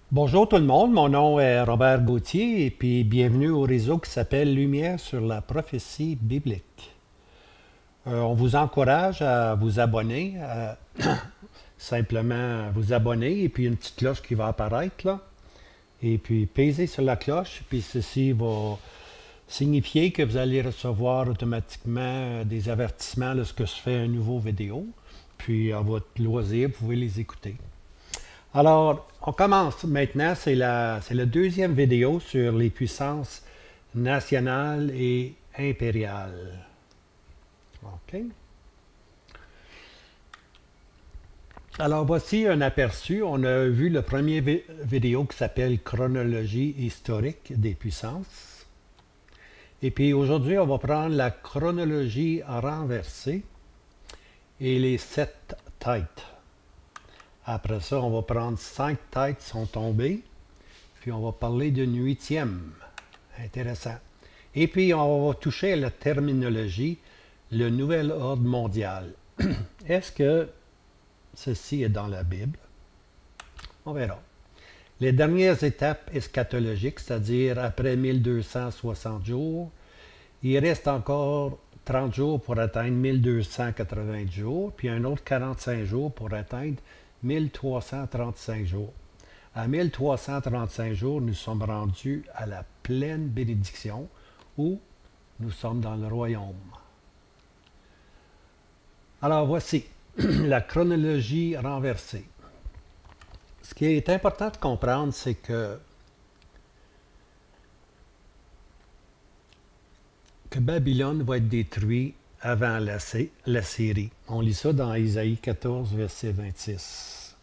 Bonjour tout le monde, mon nom est Robert Gauthier et puis bienvenue au réseau qui s'appelle Lumière sur la prophétie biblique. On vous encourage à vous abonner, à simplement vous abonner et puis une petite cloche qui va apparaître là. Et puis pesez sur la cloche, puis ceci va signifier que vous allez recevoir automatiquement des avertissements lorsque je fais un nouveau vidéo. Puis à votre loisir, vous pouvez les écouter. Alors, on commence maintenant. C'est la deuxième vidéo sur les puissances nationales et impériales. OK. Alors, voici un aperçu. On a vu le premier vidéo qui s'appelle Chronologie historique des puissances. Et puis aujourd'hui, on va prendre la chronologie renversée et les 7 têtes. Après ça, on va prendre 5 têtes qui sont tombées. Puis on va parler d'une huitième. Intéressant. Et puis on va toucher à la terminologie, le nouvel ordre mondial. Est-ce que ceci est dans la Bible? On verra. Les dernières étapes eschatologiques, c'est-à-dire après 1260 jours, il reste encore 30 jours pour atteindre 1280 jours, puis un autre 45 jours pour atteindre 1335 jours. À 1335 jours, nous sommes rendus à la pleine bénédiction où nous sommes dans le royaume. Alors voici la chronologie renversée. Ce qui est important de comprendre, c'est que Babylone va être détruit avant la Syrie. On lit ça dans Isaïe 14, verset 26.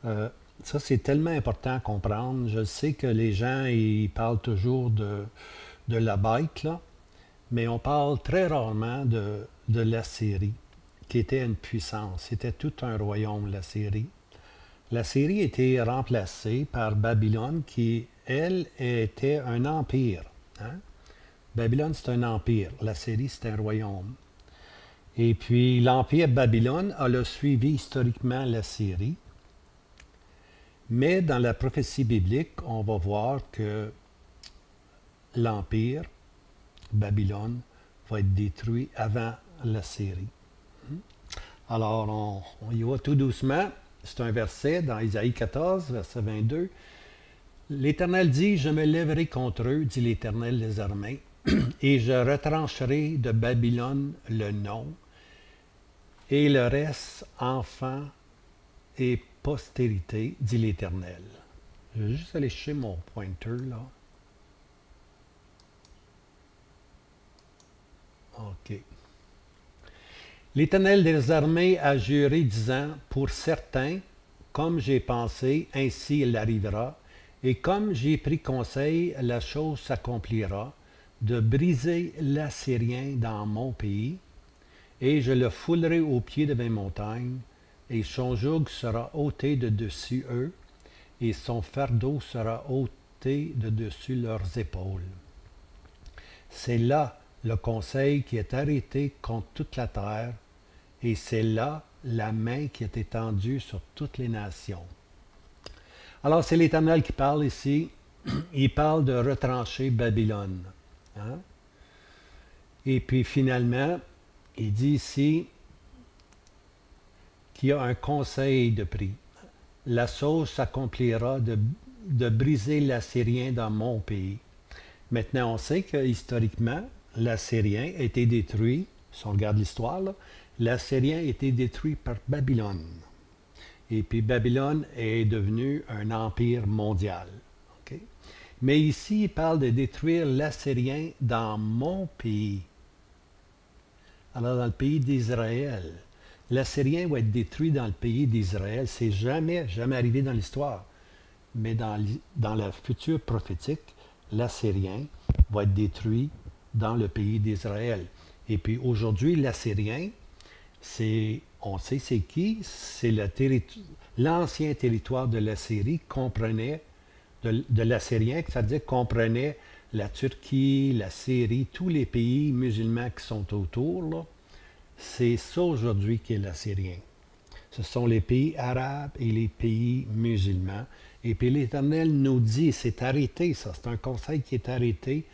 Ça, c'est tellement important à comprendre. Je sais que les gens, ils parlent toujours de la bête, là, mais on parle très rarement de l'Assyrie, qui était une puissance. C'était tout un royaume, l'Assyrie. L'Assyrie était remplacée par Babylone, qui, elle, était un empire. Hein? Babylone, c'est un empire. L'Assyrie, c'est un royaume. Et puis, l'empire Babylone a suivi historiquement l'Assyrie. Mais dans la prophétie biblique, on va voir que l'empire Babylone va être détruit avant l'Assyrie. Alors, on y va tout doucement. C'est un verset dans Isaïe 14, verset 22. L'Éternel dit, je me lèverai contre eux, dit l'Éternel des armées, et je retrancherai de Babylone le nom, et le reste, enfants et postérité, dit l'Éternel. Je vais juste aller chercher mon pointer, là. OK. L'Éternel des armées a juré, disant, pour certain, comme j'ai pensé, ainsi il arrivera, et comme j'ai pris conseil, la chose s'accomplira, de briser l'Assyrien dans mon pays, et je le foulerai au pied de mes montagnes, et son joug sera ôté de dessus eux, et son fardeau sera ôté de dessus leurs épaules. C'est là le conseil qui est arrêté contre toute la terre, et c'est là la main qui est étendue sur toutes les nations. Alors c'est l'Éternel qui parle ici. Il parle de retrancher Babylone. Hein? Et puis finalement, il dit ici qu'il y a un conseil de prix. La chose s'accomplira de briser l'Assyrien dans mon pays. Maintenant, on sait que historiquement, l'Assyrien a été détruit, si on regarde l'histoire, l'Assyrien a été détruit par Babylone. Et puis Babylone est devenu un empire mondial. Okay? Mais ici, il parle de détruire l'Assyrien dans mon pays. Alors, dans le pays d'Israël, l'Assyrien va être détruit dans le pays d'Israël. C'est jamais arrivé dans l'histoire. Mais dans la future prophétique, l'Assyrien va être détruit dans le pays d'Israël. Et puis aujourd'hui, l'Assyrien, on sait c'est qui, c'est l'ancien territoire de l'Assyrie comprenait, de l'Assyrien, c'est-à-dire comprenait la Turquie, la Syrie, tous les pays musulmans qui sont autour, là. C'est ça aujourd'hui qui est l'Assyrien. Ce sont les pays arabes et les pays musulmans. Et puis l'Éternel nous dit, c'est arrêté ça, c'est un conseil qui est arrêté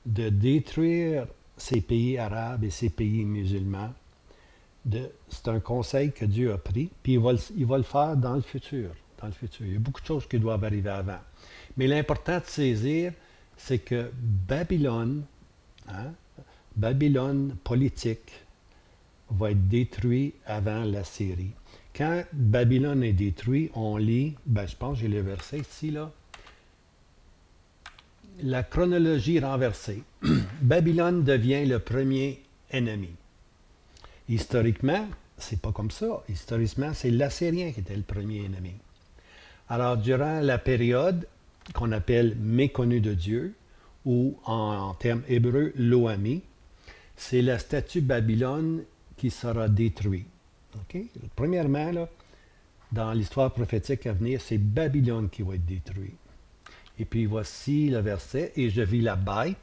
de détruire ces pays arabes et ces pays musulmans. C'est un conseil que Dieu a pris, puis il va le faire dans le futur. Dans le futur. Il y a beaucoup de choses qui doivent arriver avant. Mais l'important de saisir, c'est que Babylone, Babylone politique, va être détruit avant l'Assyrie. Quand Babylone est détruit, on lit, je pense que j'ai le verset ici, là. La chronologie renversée. Babylone devient le premier ennemi. Historiquement, c'est pas comme ça. Historiquement, c'est l'Assyrien qui était le premier ennemi. Alors, durant la période qu'on appelle méconnu de Dieu, ou en termes hébreux, Loami, c'est la statue Babylone qui sera détruite. Okay? Premièrement, là, dans l'histoire prophétique à venir, c'est Babylone qui va être détruite. Et puis voici le verset, « Et je vis la bête »,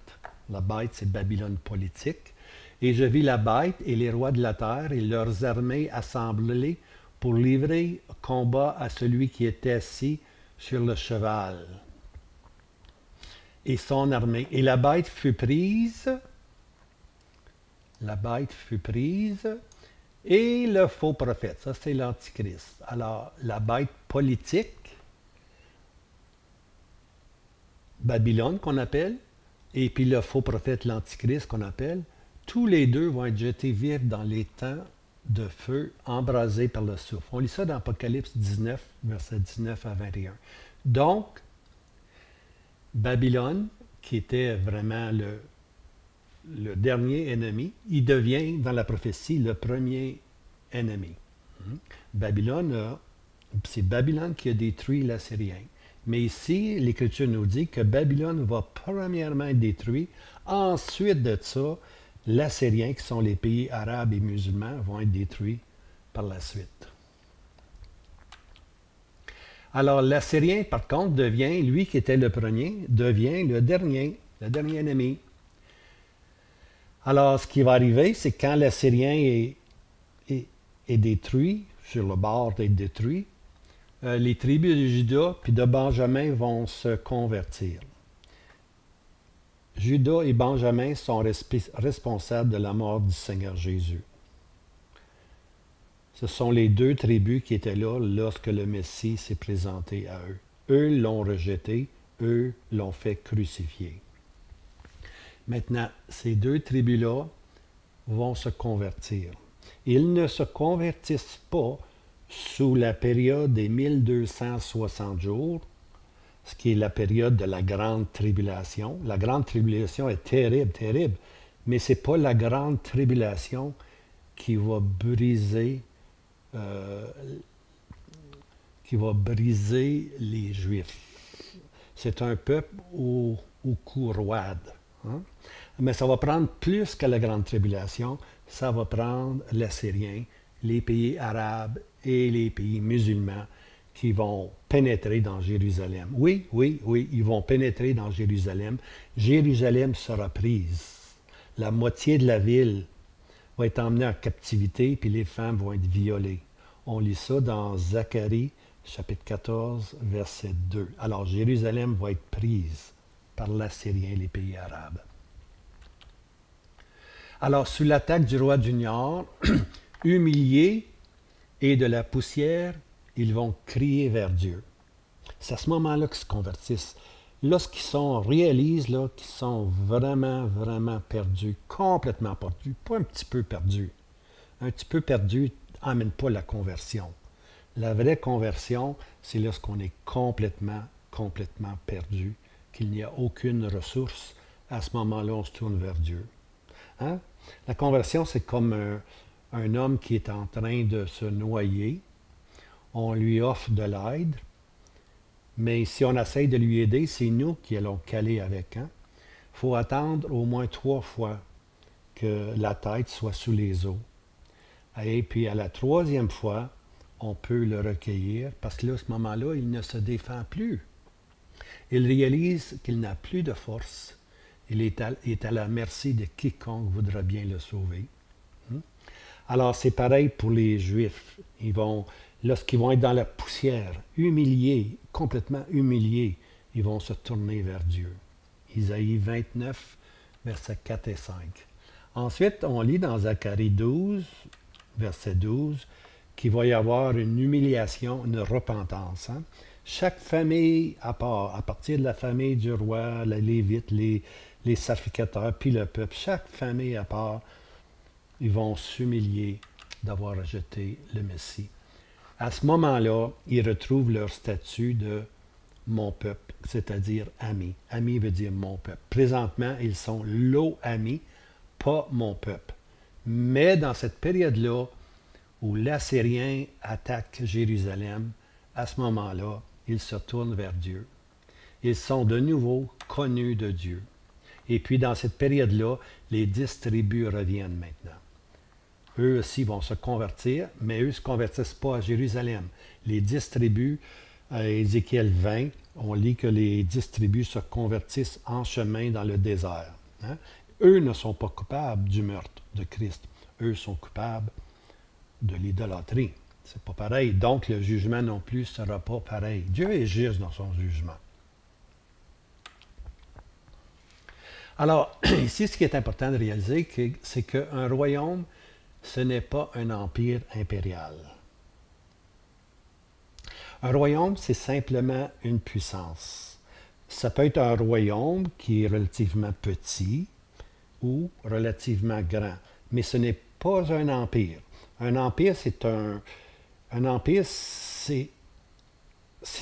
c'est Babylone politique, « Et je vis la bête et les rois de la terre et leurs armées assemblées pour livrer combat à celui qui était assis sur le cheval et son armée. Et la bête fut prise, et le faux prophète, ça c'est l'Antichrist. Alors, la bête politique, Babylone qu'on appelle, et puis le faux prophète, l'Antichrist qu'on appelle, tous les deux vont être jetés vifs dans les temps de feu, embrasés par le souffle. On lit ça dans Apocalypse 19, versets 19 à 21. Donc, Babylone, qui était vraiment le dernier ennemi, il devient, dans la prophétie, le premier ennemi. Babylone, c'est Babylone qui a détruit l'Assyrien. Mais ici, l'Écriture nous dit que Babylone va premièrement être détruit. Ensuite de ça, l'Assyrien, qui sont les pays arabes et musulmans, vont être détruits par la suite. Alors, l'Assyrien, par contre, devient, lui qui était le premier, devient le dernier ennemi. Alors, ce qui va arriver, c'est quand l'Assyrien est détruit, sur le bord d'être détruit, les tribus de Juda puis de Benjamin vont se convertir. Juda et Benjamin sont responsables de la mort du Seigneur Jésus. Ce sont les deux tribus qui étaient là lorsque le Messie s'est présenté à eux. Eux l'ont rejeté, eux l'ont fait crucifier. Maintenant, ces deux tribus-là vont se convertir. Ils ne se convertissent pas sous la période des 1260 jours, ce qui est la période de la Grande Tribulation. La Grande Tribulation est terrible, terrible, mais ce n'est pas la Grande Tribulation qui va briser les Juifs. C'est un peuple au cou roide. Hein? Mais ça va prendre plus que la Grande Tribulation, ça va prendre l'Assyrien, les pays arabes et les pays musulmans qui vont pénétrer dans Jérusalem. Oui, ils vont pénétrer dans Jérusalem. Jérusalem sera prise. La moitié de la ville va être emmenée en captivité, puis les femmes vont être violées. On lit ça dans Zacharie, chapitre 14, verset 2. Alors, Jérusalem va être prise par l'Assyrien et les pays arabes. Alors, sous l'attaque du roi du Nord, humiliés et de la poussière, ils vont crier vers Dieu. C'est à ce moment-là qu'ils se convertissent. Lorsqu'ils réalisent là, qu'ils sont vraiment, vraiment perdus, complètement perdus, pas un petit peu perdus. Un petit peu perdu n'amène pas la conversion. La vraie conversion, c'est lorsqu'on est complètement, complètement perdu, qu'il n'y a aucune ressource. À ce moment-là, on se tourne vers Dieu. Hein? La conversion, c'est comme un homme qui est en train de se noyer. On lui offre de l'aide, mais si on essaye de lui aider, c'est nous qui allons caler avec. Il faut attendre au moins 3 fois que la tête soit sous les eaux. Et puis à la 3e fois, on peut le recueillir, parce que là, à ce moment-là, il ne se défend plus. Il réalise qu'il n'a plus de force. Il est à la merci de quiconque voudra bien le sauver. Alors, c'est pareil pour les Juifs. Ils vont lorsqu'ils vont être dans la poussière, humiliés, complètement humiliés, ils vont se tourner vers Dieu. Isaïe 29, versets 4 et 5. Ensuite, on lit dans Zacharie 12, verset 12, qu'il va y avoir une humiliation, une repentance. Hein? Chaque famille à part, à partir de la famille du roi, les Lévites, les sacrificateurs, puis le peuple, chaque famille à part, ils vont s'humilier d'avoir rejeté le Messie. À ce moment-là, ils retrouvent leur statut de mon peuple, c'est-à-dire ami. Ami veut dire mon peuple. Présentement, ils sont l'ami, pas mon peuple. Mais dans cette période-là, où l'Assyrien attaque Jérusalem, à ce moment-là, ils se tournent vers Dieu. Ils sont de nouveau connus de Dieu. Et puis, dans cette période-là, les 10 tribus reviennent maintenant. Eux aussi vont se convertir, mais eux ne se convertissent pas à Jérusalem. Les 10 tribus, à Ézéchiel 20, on lit que les 10 tribus se convertissent en chemin dans le désert. Hein? Eux ne sont pas coupables du meurtre de Christ. Eux sont coupables de l'idolâtrie. C'est pas pareil. Donc, le jugement non plus ne sera pas pareil. Dieu est juste dans son jugement. Alors, ici, ce qui est important de réaliser, c'est qu'un royaume, ce n'est pas un empire impérial. Un royaume, c'est simplement une puissance. Ça peut être un royaume qui est relativement petit ou relativement grand, mais ce n'est pas un empire. Un empire, c'est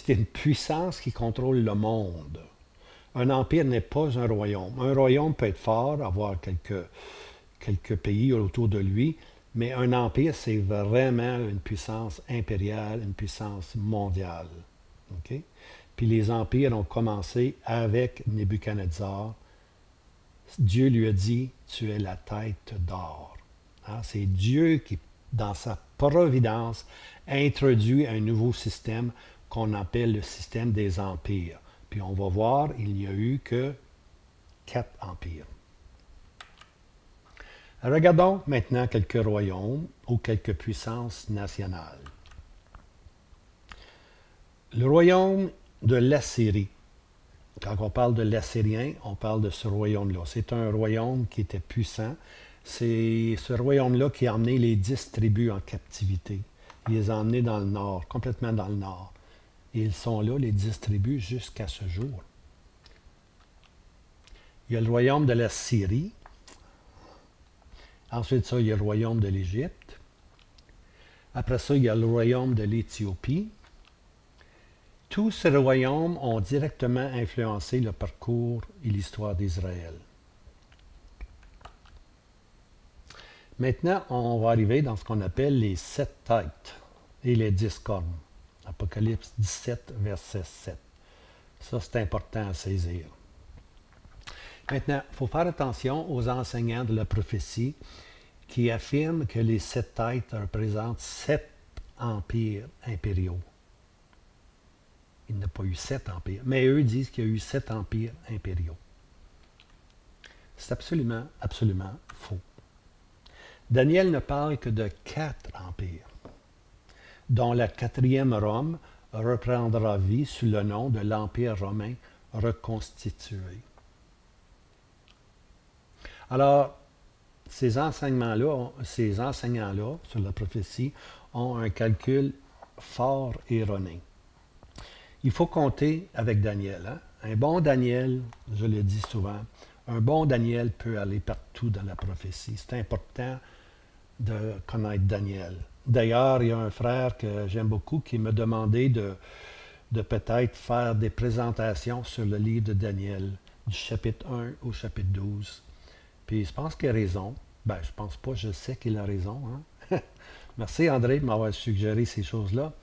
une puissance qui contrôle le monde. Un empire n'est pas un royaume. Un royaume peut être fort, avoir quelques pays autour de lui, mais un empire, c'est vraiment une puissance impériale, une puissance mondiale. Okay? Puis les empires ont commencé avec Nebuchadnezzar. Dieu lui a dit, tu es la tête d'or. Hein? C'est Dieu qui, dans sa providence, introduit un nouveau système qu'on appelle le système des empires. Puis on va voir, il n'y a eu que 4 empires. Regardons maintenant quelques royaumes ou quelques puissances nationales. Le royaume de l'Assyrie. Quand on parle de l'Assyrien, on parle de ce royaume-là. C'est un royaume qui était puissant. C'est ce royaume-là qui a emmené les 10 tribus en captivité. Il les a emmenés dans le nord, complètement dans le nord. Et ils sont là, les 10 tribus, jusqu'à ce jour. Il y a le royaume de la Syrie. Ensuite, ça, il y a le royaume de l'Égypte. Après ça, il y a le royaume de l'Éthiopie. Tous ces royaumes ont directement influencé le parcours et l'histoire d'Israël. Maintenant, on va arriver dans ce qu'on appelle les 7 têtes et les 10 cornes. Apocalypse 17, verset 7. Ça, c'est important à saisir. Maintenant, il faut faire attention aux enseignants de la prophétie qui affirment que les 7 têtes représentent 7 empires impériaux. Il n'y a pas eu 7 empires, mais eux disent qu'il y a eu 7 empires impériaux. C'est absolument, absolument faux. Daniel ne parle que de 4 empires, dont la 4e Rome reprendra vie sous le nom de l'Empire romain reconstitué. Alors, ces enseignants-là sur la prophétie ont un calcul fort erroné. Il faut compter avec Daniel. Hein? Un bon Daniel, je le dis souvent, un bon Daniel peut aller partout dans la prophétie. C'est important de connaître Daniel. D'ailleurs, il y a un frère que j'aime beaucoup qui m'a demandé de peut-être faire des présentations sur le livre de Daniel, du chapitre 1 au chapitre 12. Puis je pense qu'il a raison. Ben, je pense pas, je sais qu'il a raison. Hein? Merci André de m'avoir suggéré ces choses-là.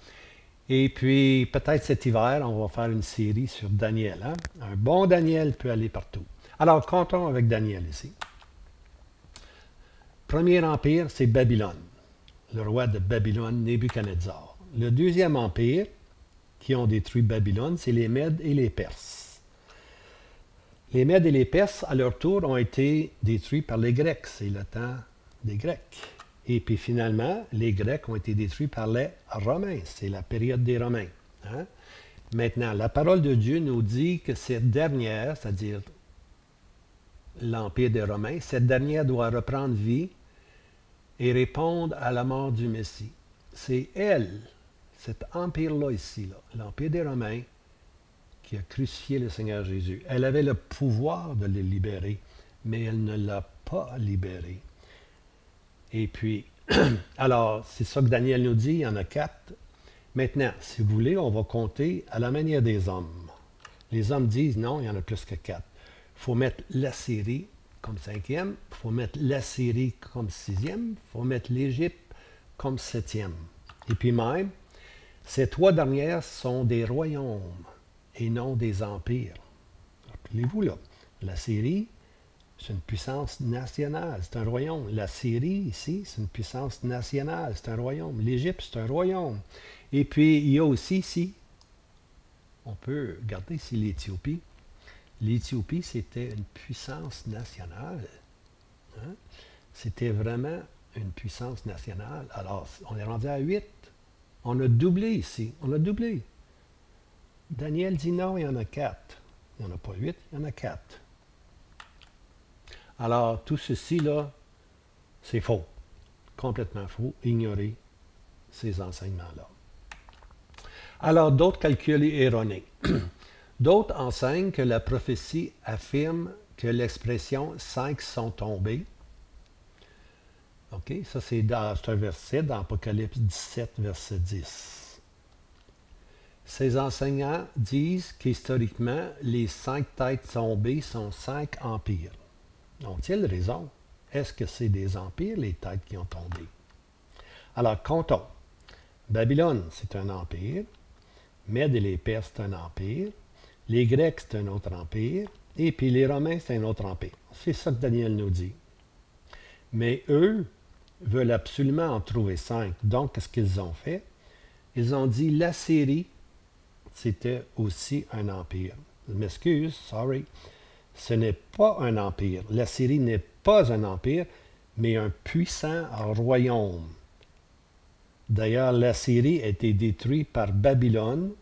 Et puis, peut-être cet hiver, on va faire une série sur Daniel. Hein? Un bon Daniel peut aller partout. Alors, comptons avec Daniel ici. Premier empire, c'est Babylone. Le roi de Babylone, Nebuchadnezzar. Le deuxième empire qui ont détruit Babylone, c'est les Mèdes et les Perses. Les Mèdes et les Perses, à leur tour, ont été détruits par les Grecs. C'est le temps des Grecs. Et puis finalement, les Grecs ont été détruits par les Romains. C'est la période des Romains. Hein? Maintenant, la parole de Dieu nous dit que cette dernière, c'est-à-dire l'Empire des Romains, cette dernière doit reprendre vie et répondre à la mort du Messie. C'est elle, cet empire-là ici, là, l'Empire des Romains, qui a crucifié le Seigneur Jésus. Elle avait le pouvoir de le libérer, mais elle ne l'a pas libéré. Et puis, alors, c'est ça que Daniel nous dit, il y en a 4. Maintenant, si vous voulez, on va compter à la manière des hommes. Les hommes disent, non, il y en a plus que 4. Il faut mettre l'Assyrie comme 5e, il faut mettre l'Assyrie comme 6e, il faut mettre l'Égypte comme 7e. Et puis même, ces 3 dernières sont des royaumes et non des empires. Rappelez-vous, là, la Syrie, c'est une puissance nationale, c'est un royaume. La Syrie, ici, c'est une puissance nationale, c'est un royaume. L'Égypte, c'est un royaume. Et puis, il y a aussi ici, on peut regarder ici l'Éthiopie. L'Éthiopie, c'était une puissance nationale. Hein? C'était vraiment une puissance nationale. Alors, on est rendu à 8. On a doublé ici, on a doublé. Daniel dit non, il y en a 4. Il n'y en a pas 8, il y en a 4. Alors, tout ceci, là, c'est faux. Complètement faux. Ignorer ces enseignements-là. Alors, d'autres calculs erronés. D'autres enseignent que la prophétie affirme que l'expression « 5 sont tombés ». OK, ça c'est un verset dans Apocalypse 17, verset 10. Ces enseignants disent qu'historiquement, les 5 têtes tombées sont 5 empires. Ont-ils raison? Est-ce que c'est des empires, les têtes qui ont tombé? Alors, comptons. Babylone, c'est un empire. Mèdes et les Perses, c'est un empire. Les Grecs, c'est un autre empire. Et puis les Romains, c'est un autre empire. C'est ça que Daniel nous dit. Mais eux veulent absolument en trouver 5. Donc, qu'est-ce qu'ils ont fait? Ils ont dit l'Assyrie, c'était aussi un empire. Je m'excuse, sorry. Ce n'est pas un empire. L'Assyrie n'est pas un empire, mais un puissant royaume. D'ailleurs, l'Assyrie a été détruite par Babylone.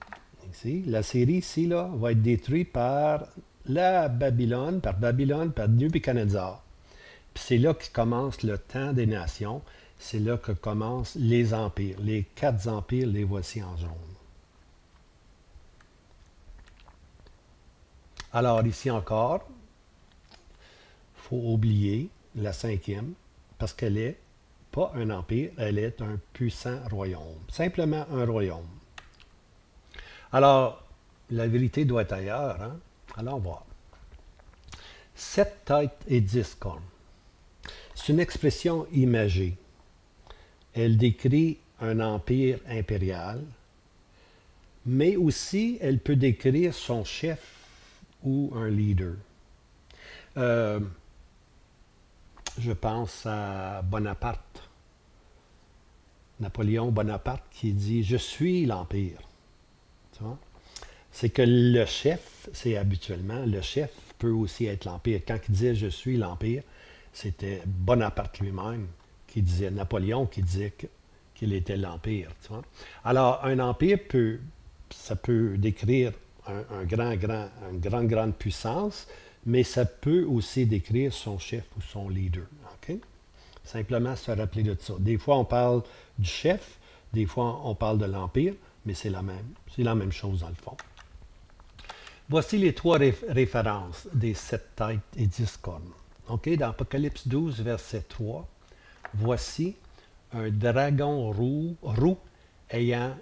Ici, l'Assyrie, ici, là, va être détruite par Babylone, par Nebuchadnezzar. Puis c'est là que commence le temps des nations. C'est là que commencent les empires. Les 4 empires, les voici en jaune. Alors, ici encore, il faut oublier la 5e, parce qu'elle n'est pas un empire, elle est un puissant royaume. Simplement un royaume. Alors, la vérité doit être ailleurs. Hein? Allons voir. 7 têtes et 10 cornes. C'est une expression imagée. Elle décrit un empire impérial, mais aussi elle peut décrire son chef ou un leader. Je pense à Bonaparte. Napoléon Bonaparte qui dit « Je suis l'Empire ». Tu vois? C'est que le chef, c'est habituellement, le chef peut aussi être l'Empire. Quand il disait « Je suis l'Empire », c'était Bonaparte lui-même qui disait, Napoléon qui disait qu'il était l'Empire. Tu vois? Alors, un empire ça peut décrire une grande puissance, mais ça peut aussi décrire son chef ou son leader. Okay? Simplement se rappeler de ça. Des fois, on parle du chef, des fois, on parle de l'Empire, mais c'est la même chose dans le fond. Voici les 3 références des 7 têtes et 10 cornes. Okay? Dans Apocalypse 12, verset 3, voici un dragon roux ayant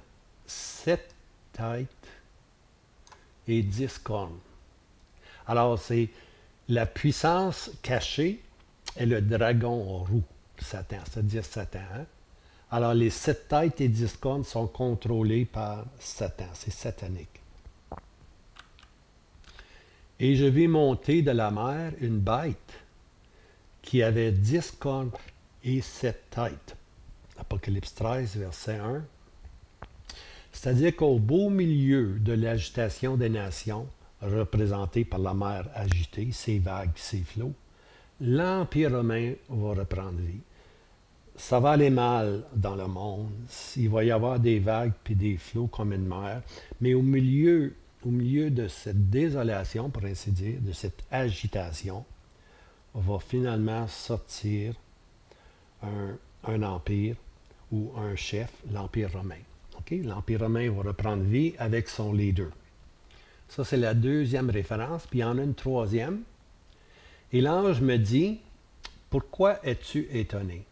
7 têtes et 10 cornes. Alors, c'est la puissance cachée est le dragon roux, Satan, c'est-à-dire Satan. Hein? Alors, les 7 têtes et 10 cornes sont contrôlées par Satan, c'est satanique. Et je vis monter de la mer une bête qui avait 10 cornes et 7 têtes. Apocalypse 13, verset 1. C'est-à-dire qu'au beau milieu de l'agitation des nations, représentée par la mer agitée, ses vagues, ses flots, l'Empire romain va reprendre vie. ça va aller mal dans le monde. Il va y avoir des vagues puis des flots comme une mer. Mais au milieu de cette désolation, pour ainsi dire, de cette agitation, va finalement sortir un empire ou un chef, l'Empire romain. Okay? L'Empire romain va reprendre vie avec son leader. Ça, c'est la deuxième référence. Puis il y en a une troisième. Et l'ange me dit, « Pourquoi es-tu étonné?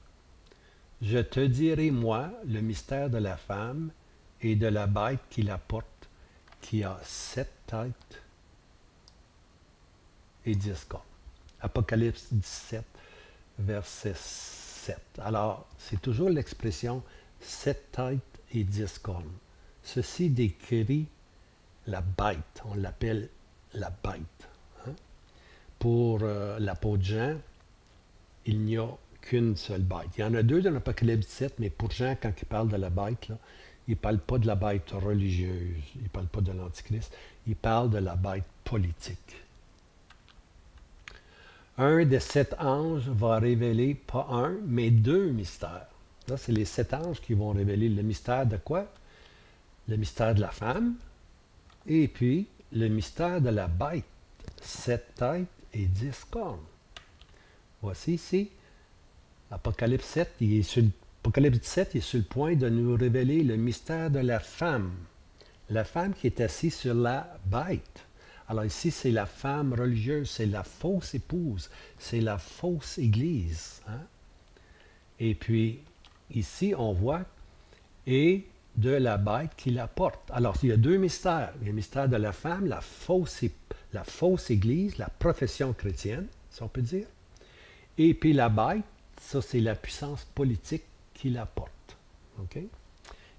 Je te dirai, moi, le mystère de la femme et de la bête qui la porte, qui a 7 têtes et 10 cornes. » Apocalypse 17, verset 7. Alors, c'est toujours l'expression 7 têtes et 10 cornes. Ceci décrit la bête. On l'appelle la bête. Hein? Pour l'apôtre Jean, il n'y a qu'une seule bête. Il y en a deux dans l'Apocalypse 17, mais pour Jean, quand il parle de la bête, là, il ne parle pas de la bête religieuse, il ne parle pas de l'Antichrist, il parle de la bête politique. Un des 7 anges va révéler, pas un, mais 2 mystères. Là, c'est les 7 anges qui vont révéler le mystère de quoi? Le mystère de la femme, et puis le mystère de la bête, 7 têtes et 10 cornes. Voici ici, Apocalypse 7, Apocalypse 17 il est sur le point de nous révéler le mystère de la femme qui est assise sur la bête. Alors ici, c'est la femme religieuse, c'est la fausse épouse, c'est la fausse église. Hein? Et puis, ici, on voit, et de la bête qui la porte. Alors, il y a 2 mystères. Il y a le mystère de la femme, la fausse église, la profession chrétienne, si on peut dire. Et puis la bête, ça, c'est la puissance politique qui la porte. Okay?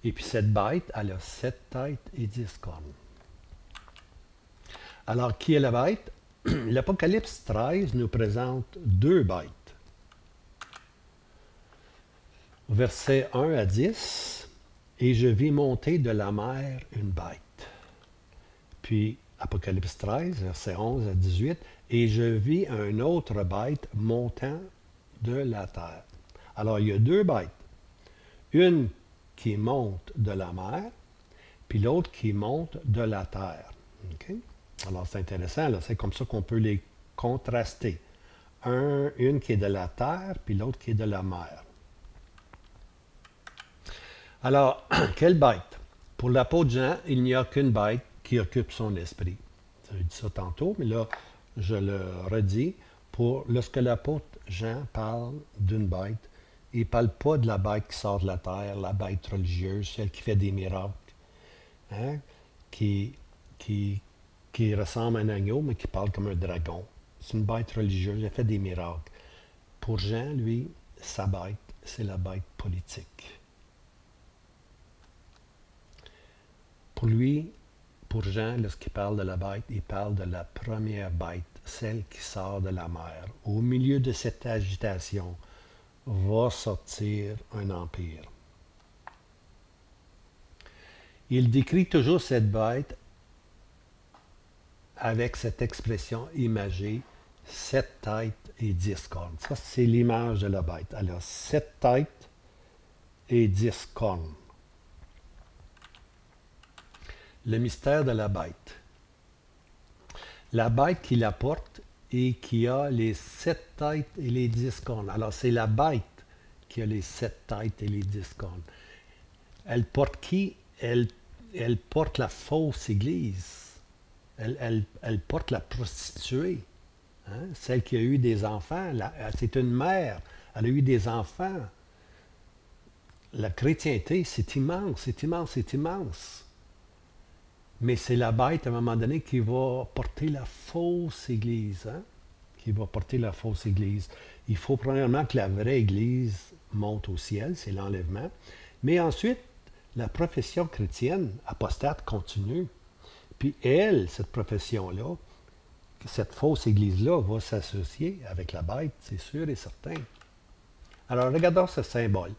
Et puis cette bête, elle a 7 têtes et 10 cornes. Alors, qui est la bête? L'Apocalypse 13 nous présente 2 bêtes. Versets 1 à 10, « Et je vis monter de la mer une bête. » Puis, Apocalypse 13, versets 11 à 18, « Et je vis un autre bête montant de la terre. » Alors, il y a 2 bêtes. Une qui monte de la mer, puis l'autre qui monte de la terre. Okay? Alors, c'est intéressant, là. C'est comme ça qu'on peut les contraster. Une qui est de la terre, puis l'autre qui est de la mer. Alors, quelle bête? Pour l'apôtre Jean, il n'y a qu'une bête qui occupe son esprit. J'ai dit ça tantôt, mais là, je le redis. Lorsque l'apôtre Jean parle d'une bête, il ne parle pas de la bête qui sort de la terre, la bête religieuse, celle qui fait des miracles, hein? qui ressemble à un agneau, mais qui parle comme un dragon. C'est une bête religieuse, elle fait des miracles. Pour Jean, lui, sa bête, c'est la bête politique. Pour lui, pour Jean, lorsqu'il parle de la bête, il parle de la première bête, celle qui sort de la mer. Au milieu de cette agitation, va sortir un empire. Il décrit toujours cette bête avec cette expression imagée, 7 têtes et 10 cornes. Ça, c'est l'image de la bête. Elle a 7 têtes et 10 cornes. Le mystère de la bête. La bête qui la porte et qui a les 7 têtes et les 10 cornes. Alors, c'est la bête qui a les 7 têtes et les 10 cornes. Elle porte qui? Elle porte la fausse église. Elle porte la prostituée. Hein? Celle qui a eu des enfants. C'est une mère. Elle a eu des enfants. La chrétienté, c'est immense, c'est immense, c'est immense. Mais c'est la bête, à un moment donné, qui va porter la fausse Église. Hein? Qui va porter la fausse Église. Il faut premièrement que la vraie Église monte au ciel, c'est l'enlèvement. Mais ensuite, la profession chrétienne apostate continue. Puis elle, cette profession-là, cette fausse Église-là, va s'associer avec la bête, c'est sûr et certain. Alors, regardons ce symbole.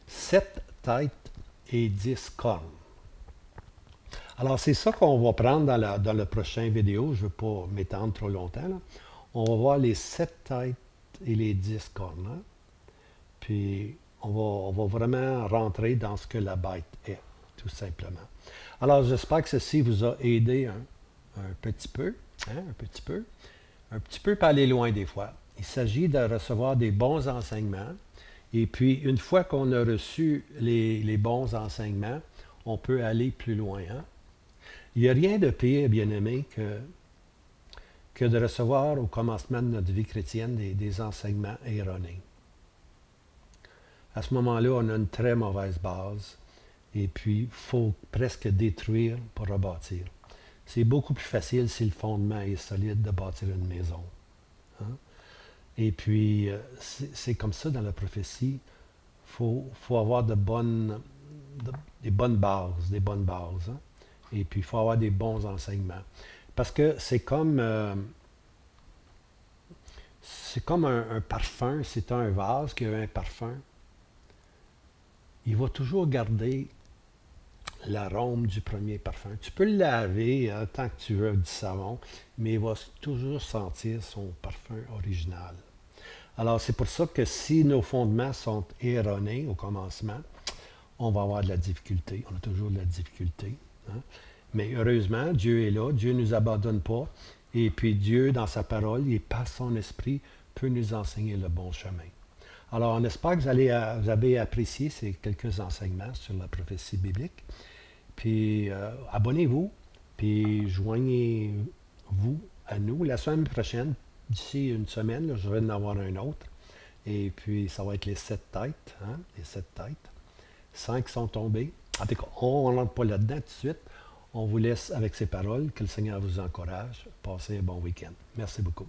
7 têtes et 10 cornes. Alors, c'est ça qu'on va prendre dans le prochain vidéo. Je ne veux pas m'étendre trop longtemps. Là. On va voir les 7 têtes et les 10 cornes. Hein? Puis, on va vraiment rentrer dans ce que la bête est, tout simplement. Alors, j'espère que ceci vous a aidé un petit peu, hein, un petit peu pas aller loin des fois. Il s'agit de recevoir des bons enseignements. Et puis, une fois qu'on a reçu les bons enseignements, on peut aller plus loin. Hein? Il n'y a rien de pire, bien-aimé, que de recevoir au commencement de notre vie chrétienne des enseignements erronés. À ce moment-là, on a une très mauvaise base. Et puis, il faut presque détruire pour rebâtir. C'est beaucoup plus facile si le fondement est solide de bâtir une maison. Hein? Et puis, c'est comme ça dans la prophétie. Il faut avoir des bonnes bases. Hein? Et puis, il faut avoir des bons enseignements. Parce que c'est comme un parfum. C'est un vase qui a un parfum. Il va toujours garder l'arôme du premier parfum. Tu peux le laver tant que tu veux avec du savon, mais il va toujours sentir son parfum original. Alors, c'est pour ça que si nos fondements sont erronés au commencement, on va avoir de la difficulté. On a toujours de la difficulté. Hein? Mais heureusement, Dieu est là. Dieu ne nous abandonne pas. Et puis Dieu, dans sa parole, et par son esprit, peut nous enseigner le bon chemin. Alors, on espère que vous avez apprécié ces quelques enseignements sur la prophétie biblique. Puis, abonnez-vous, puis joignez-vous à nous. La semaine prochaine, d'ici une semaine, là, je vais en avoir un autre. Et puis, ça va être les 7 têtes. Hein? Les 7 têtes. 5 sont tombés. En tout cas, on n'entre pas là-dedans tout de suite. On vous laisse avec ces paroles. Que le Seigneur vous encourage. Passez un bon week-end. Merci beaucoup.